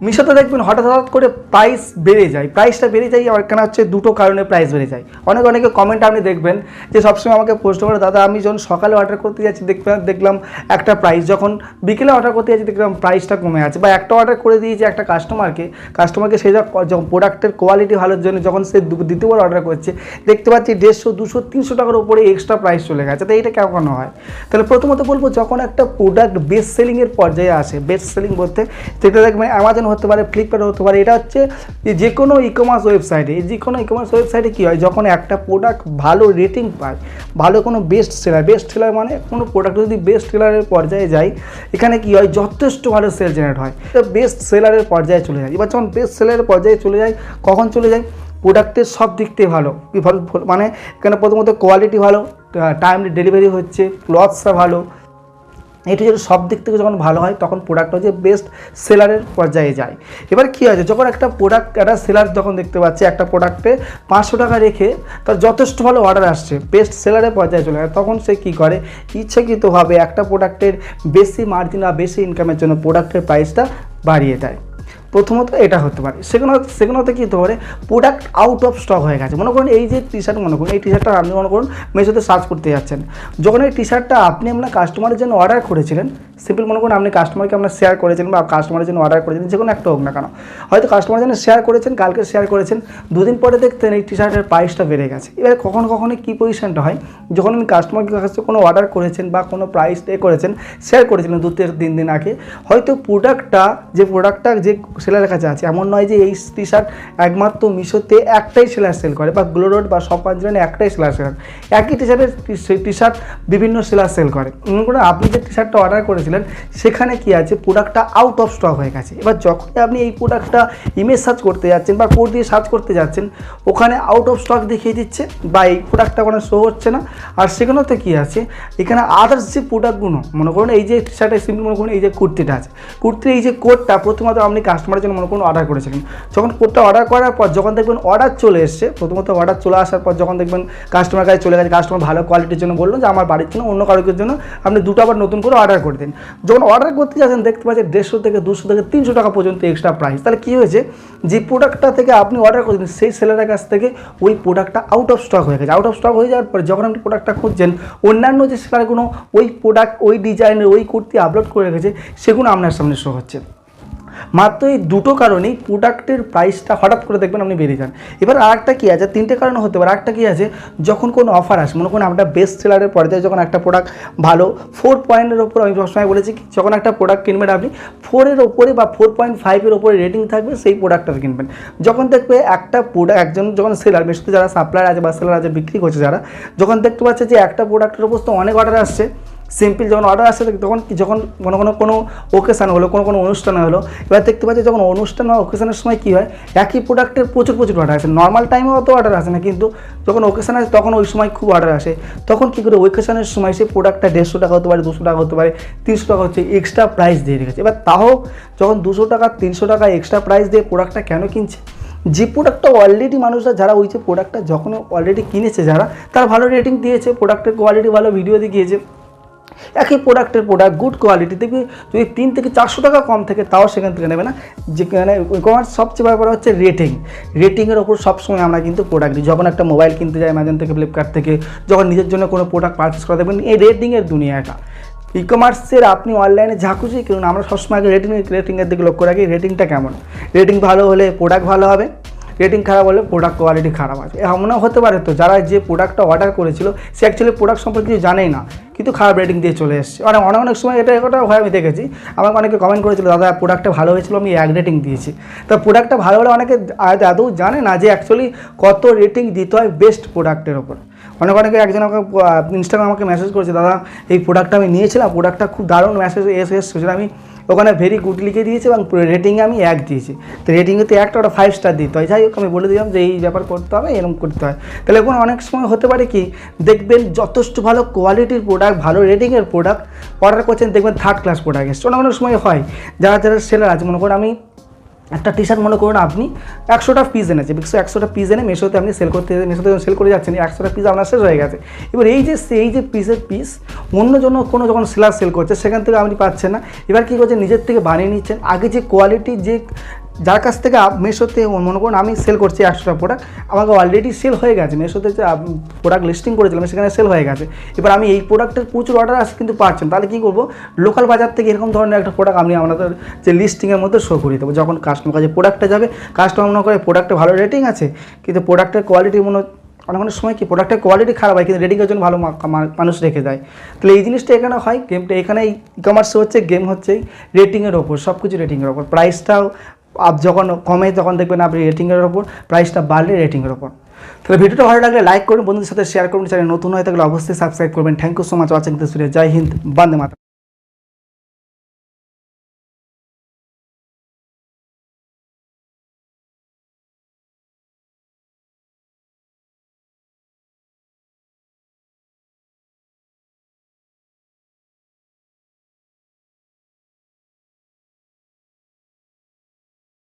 মিশোতে দেখবেন হঠাৎ করে প্রাইস বেড়ে যায়, প্রাইসটা বেড়ে যায় কেন হচ্ছে দুটো কারণে প্রাইস বেড়ে যায়। অনেকে কমেন্ট আপনি দেখবেন যে সবসময় আমাকে প্রশ্ন করে, দাদা আমি যখন সকালে অর্ডার করতে যাচ্ছি দেখলাম একটা প্রাইস, যখন বিকেলে অর্ডার করতে যাচ্ছি দেখলাম প্রাইসটা কমে আছে, বা একটা অর্ডার করে দিয়েছে একটা কাস্টমারকে সে যখন প্রোডাক্টের কোয়ালিটি ভালোর জন্য যখন সে দ্বিতীয়বার অর্ডার করছে দেখতে পাচ্ছি 150, 200, 300 টাকার উপরে এক্সট্রা প্রাইস চলে গেছে। তো এইটা কেন হয়? তাহলে প্রথমত বলবো, যখন একটা প্রোডাক্ট বেস্ট সেলিংয়ের পর্যায়ে আসে, বেস্ট সেলিং বলতে যেটা দেখবেন অ্যামাজন হতে পারে, ফ্লিপকার্ট হতে পারে, এটা হচ্ছে যে কোনো ই কমার্স ওয়েবসাইটে কী হয়, যখন একটা প্রোডাক্ট ভালো রেটিং পায়, ভালো কোনো বেস্ট সেলার মানে কোনো প্রোডাক্ট যদি বেস্ট সেলারের পর্যায়ে যায়, এখানে কী হয়, যথেষ্ট ভালো সেল জেনারেট হয়, বেস্ট সেলারের পর্যায়ে চলে যায়। এবার যখন বেস্ট সেলারের পর্যায়ে চলে যায়, কখন চলে যায়, প্রোডাক্টের সব দিক থেকে ভালো, মানে এখানে প্রথমত কোয়ালিটি ভালো, টাইমলি ডেলিভারি হচ্ছে, ক্লথসটা ভালো, এটি যদি সব দিক থেকে যখন ভালো হয় তখন প্রোডাক্ট হচ্ছে বেস্ট সেলারের পর্যায়ে যায়। এবার কী হয়েছে, যখন একটা সেলার যখন দেখতে পাচ্ছে একটা প্রোডাক্টে 500 টাকা রেখে তার যথেষ্ট ভালো অর্ডার আসছে, বেস্ট সেলারের পর্যায়ে চলে যায়, তখন সে কী করে, ইচ্ছাকৃতভাবে একটা প্রোডাক্টের বেশি মার্জিন বা বেশি ইনকামের জন্য প্রোডাক্টের প্রাইসটা বাড়িয়ে দেয়। প্রথমত এটা হতে পারে। সেকেন্ডত কী হতে পারে, প্রোডাক্ট আউট অফ স্টক হয়ে গেছে। মনে করুন এই যে টি শার্ট, এই টি শার্টটা আপনি মনে করুন মেশোতে সার্চ করতে যাচ্ছেন, যখন এই টি শার্টটা আপনি আপনার কাস্টমারের জন্য অর্ডার করেছিলেন, সিম্পল মনে করুন আপনি কাস্টমারকে আপনার শেয়ার করেছিলেন বা কাস্টমারের জন্য অর্ডার করেছিলেন, যে কোনো একটা হোক না কেন, হয়তো কাস্টমারের জন্য শেয়ার করেছেন, কালকে শেয়ার করেছেন, দুদিন পরে দেখতেন এই টি শার্টের প্রাইসটা বেড়ে গেছে। এবার কখনো কী পজিশনটা হয়, যখন আপনি কাস্টমারকে কাছে কোনো অর্ডার করেছেন বা কোনো প্রাইস করেছেন, শেয়ার করেছিলেন 2-3 দিন আগে, হয়তো প্রোডাক্টটা যে সেলারের কাছে আছে, এমন নয় যে এই টি শার্ট একমাত্র মিশোতে একটাই সেলার সেল করে, বা গ্লোরোড বা সব পাঞ্জানে একটাই সেলার সেল করে, একই টি শার্ট বিভিন্ন সেলার সেল করে। মনে করুন আপনি যে টি শার্টটা অর্ডার করেছিলেন সেখানে কি আছে, প্রোডাক্টটা আউট অফ স্টক হয়ে গেছে। এবার যখনই আপনি এই প্রোডাক্টটা ইমেজ সার্চ করতে যাচ্ছেন বা কোড দিয়ে সার্চ করতে যাচ্ছেন, ওখানে আউট অফ স্টক দেখিয়ে দিচ্ছে বা এই প্রোডাক্টটা কোনো শো হচ্ছে না। আর সেখানেতে কী আছে, এখানে আদার্স যে প্রোডাক্টগুলো, মনে করুন এই যে টি শার্টের সিম্পল মনে করুন এই যে কুর্তিটা আছে, কুর্তির এই যে কোডটা প্রথমত আপনি কাস্টমারের জন্য মনে করুন অর্ডার করেছিলেন, যখন কোডটা অর্ডার করার পর যখন দেখবেন অর্ডার চলে এসছে, প্রথমত অর্ডার চলে আসার পর যখন দেখবেন কাস্টমার কাছে চলে গেছে, কাস্টমার ভালো কোয়ালিটির জন্য বললো যে আমার বাড়ির জন্য অন্য কারোর জন্য আপনি দুটো আবার নতুন করে অর্ডার করে দিন। যখন অর্ডার করতে যাচ্ছেন দেখতে পাচ্ছেন 150 থেকে 200 থেকে 300 টাকা পর্যন্ত এক্সট্রা প্রাইস। তাহলে কী হয়েছে, যে প্রোডাক্টটা থেকে আপনি অর্ডার করেছেন সেই সেলারের কাছ থেকে ওই প্রোডাক্টটা আউট অফ স্টক হয়ে গেছে। আউট অফ স্টক হয়ে যাওয়ার পরে যখন আপনি প্রোডাক্টটা খুঁজছেন, অন্যান্য যে সেলারগুলো ওই প্রোডাক্ট ওই ডিজাইনের ওই কুর্তি আপলোড করে রেখেছে, সেগুলো আপনার সামনে শো হচ্ছে। মাত্র এই দুটো কারণেই প্রোডাক্টের প্রাইসটা হঠাৎ করে দেখবেন আপনি বেড়ে যান। এবার আরেকটা কী আছে, 3টে কারণ হতে পারে। আরেকটা কী আছে, যখন কোনো অফার আসে, মনে করুন আমরা বেস্ট সেলারের পর্যায়ে যখন একটা প্রোডাক্ট ভালো 4 পয়েন্টের ওপর, আমি সবসময় বলেছি কি, যখন একটা প্রোডাক্ট কিনবেন আপনি 4-এর ওপরে বা 4.5-এর ওপরে রেটিং থাকবে সেই প্রোডাক্টটা কিনবেন। যখন দেখবে একটা প্রোডাক্ট যখন সেলার, মেশোতে যারা সাপ্লায়ার আছে বা সেলার আছে, বিক্রি করছে যারা, যখন দেখতে পাচ্ছে যে একটা প্রোডাক্টের ওপর তো অনেক অর্ডার আসছে, সিম্পল যখন অর্ডার আসছে যখন কোনো ওকেশান হলো, কোনো অনুষ্ঠান হলো, এবার দেখতে পাচ্ছি যখন অনুষ্ঠান বা ওকেশানের সময় কী হয়, একই প্রোডাক্টের প্রচুর অর্ডার আসে। নর্মাল টাইমে অত অর্ডার আসে না, কিন্তু যখন ওকেশান আসে তখন ওই সময় খুব অর্ডার আসে। তখন কী করে, ওকেশানের সময় সেই প্রোডাক্টটা 150 টাকা হতে পারে, 200 টাকা হতে পারে, 300 টাকা হচ্ছে এক্সট্রা প্রাইস দিয়ে রেখেছে। এবার তাও যখন 200 টাকা 300 টাকা এক্সট্রা প্রাইস দিয়ে প্রোডাক্টটা কেন কিনছে, যে প্রোডাক্টটা অলরেডি মানুষরা যারা ওই যে প্রোডাক্টটা যখন অলরেডি কিনেছে যারা, তারা ভালো রেটিং দিয়েছে, প্রোডাক্টের কোয়ালিটি ভালো, ভিডিও দেখিয়েছে, একই প্রোডাক্ট গুড কোয়ালিটি দেখবি, যদি 3 থেকে 400 টাকা কম থেকে তাও সেখান থেকে নেবে না। যেখানে কমার্স সবচেয়ে ব্যাপার হচ্ছে রেটিংয়ের ওপর সবসময় আমরা কিন্তু প্রোডাক্ট দিই। যখন একটা মোবাইল কিনতে যাই অ্যামাজন থেকে, ফ্লিপকার্ট থেকে, যখন নিজের জন্য কোনো প্রোডাক্ট পারচেস করা, দেখবেন এই রেটিংয়ের দুনিয়াটা। ই কমার্সের আপনি অনলাইনে যা খুঁজি কিনুন, আমরা সবসময় আগে রেটিংয়ের দিকে লক্ষ্য রাখি, রেটিংটা কেমন। রেটিং ভালো হলে প্রোডাক্ট ভালো হবে, রেটিং খারাপ হলে প্রোডাক্ট কোয়ালিটি খারাপ আছে। এমনও হতে পারে তো যারা যে প্রোডাক্টটা অর্ডার করেছিল সে অ্যাকচুয়ালি প্রোডাক্ট সম্পর্কে কিছু জানেই না, কিন্তু খারাপ রেটিং দিয়ে চলে এসেছে। অনেক সময় এটা হয়, আমি দেখেছি, আমাকে অনেকে কমেন্ট করেছিল, দাদা প্রোডাক্টটা ভালো হয়েছিল, আমি 1 রেটিং দিয়েছি। তো প্রোডাক্টটা ভালো হলে অনেকে আদৌ জানে না যে অ্যাকচুয়ালি কত রেটিং দিতে হয় বেস্ট প্রোডাক্টের ওপর। অনেকে একজন আমাকে ইনস্টাগ্রামে আমাকে মেসেজ করেছে, দাদা এই প্রোডাক্টটা আমি নিয়েছিলাম, প্রোডাক্টটা খুব দারুণ, মেসেজ এসেছিল, আমি ওখানে ভেরি গুড লিখে দিয়েছি এবং রেটিংয়ে আমি 1 দিয়েছি। তো রেটিংয়েতে ওটা 5 স্টার দিতে হয়। যাই হোক, আমি বলে দিলাম যে এই ব্যাপার করতে হবে, এরকম করতে হয়। তাহলে এখন অনেক সময় হতে পারে কি, দেখবেন যথেষ্ট ভালো কোয়ালিটির প্রোডাক্ট, ভালো রেটিংয়ের প্রোডাক্ট অর্ডার করছেন, দেখবেন 3rd ক্লাস প্রোডাক্ট এসছে। অনেক সময় হয় যারা সেলার আছে, মনে করুন আমি একটা টি শার্ট মনে করুন আপনি 100টা পিস এনেছে, 100টা পিস এনে মেশোতে আপনি সেল করে যাচ্ছেন, 100টা পিস আপনার শেষ হয়ে গেছে। এবার এই যে পিসের পিস অন্য কোনো যখন সেলার সেল করছে সেখান থেকে আপনি পাচ্ছেন না। এবার কী করছেন, নিজের থেকে বানিয়ে নিচ্ছেন। আগে যে কোয়ালিটি, যে যার কাছ থেকে মেশোতে মনে করুন আমি সেল করছি 100টা প্রোডাক্ট, আমাকে অলরেডি সেল হয়ে গেছে, মেশোতে যে প্রোডাক্ট লিস্টিং করেছিলাম সেখানে সেল হয়ে গেছে। এবার আমি এই প্রোডাক্টের প্রচুর অর্ডার আসে কিন্তু পাচ্ছেন, তাহলে কী করবো, লোকাল বাজার থেকে এরকম ধরনের একটা প্রোডাক্ট আমি আমাদের যে লিস্টিংয়ের মধ্যে শো করিয়ে দেবো। যখন কাস্টমার কাছে প্রোডাক্টটা যাবে, কাস্টমার মনে করে প্রোডাক্টে ভালো রেটিং আছে, কিন্তু প্রোডাক্টের কোয়ালিটি অনেক অনেক সময় কি প্রোডাক্টের কোয়ালিটি খারাপ হয় কিন্তু রেটিংয়ের জন্য ভালো মানুষ রেখে দেয়। তাহলে এই জিনিসটা এখানে হয়, গেমটা এখানে ই কমার্সে হচ্ছে, গেম হচ্ছে রেটিংয়ের ওপর, সব কিছু রেটিংয়ের ওপর। প্রাইসটাও যখন কমে তখন দেখবেন আপনি রেটিংয়ের ওপর, প্রাইসটা বাড়লে রেটিংয়ের ওপর। তাহলে ভিডিওটা ভালো লাগলে লাইক করুন, বন্ধুদের সাথে শেয়ার করুন, চ্যানেল নতুন হয়ে থাকলে অবশ্যই সাবস্ক্রাইব করবেন। Thank you so much watching this video. জয় হিন্দ, বন্দে মাতরম।